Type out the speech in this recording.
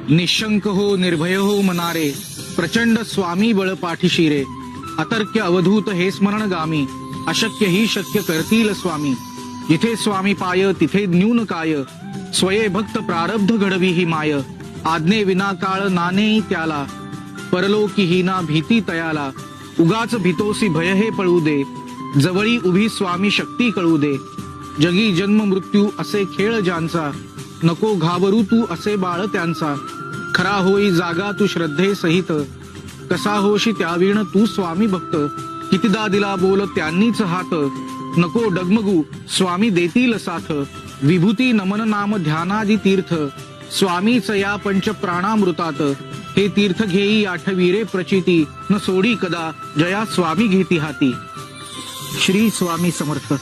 निशंक हो निर्भय हो मनारे, प्रचंड स्वामी बळ पाठीशी रे. अतर्क्य अवधूत हे स्मरण गामी, अशक्य ही शक्य करतील स्वामी. जिथे स्वामी पाय तिथे न्यून काय, स्वये भक्त प्रारब्ध घडवी ही माय. आज्ञे विना काळ नाने त्याला, परलोकी ही ना भीती तयाला. उगाच भीतोसी भय हे पळू दे, जवळी उभी स्वामी शक्ती कळू दे. जगी जन्म मृत्यू असे खेळ ज्यांचा, नको घाबरू तू असे बाळ त्यांचा. खरा होई जागा तू श्रद्धे सहित, कसा होशी त्यावीण तू स्वामी भक्त. कितीदा दिला बोल त्यांनीच हात, नको डगमगू स्वामी देतील साथ. विभूती नमन नाम ध्यानादी तीर्थ, स्वामीच या पंच प्राणामृतात. हे तीर्थ घेई आठवी रे प्रचिती, न सोडी कदा जया स्वामी घेती हाती. श्री स्वामी समर्थ.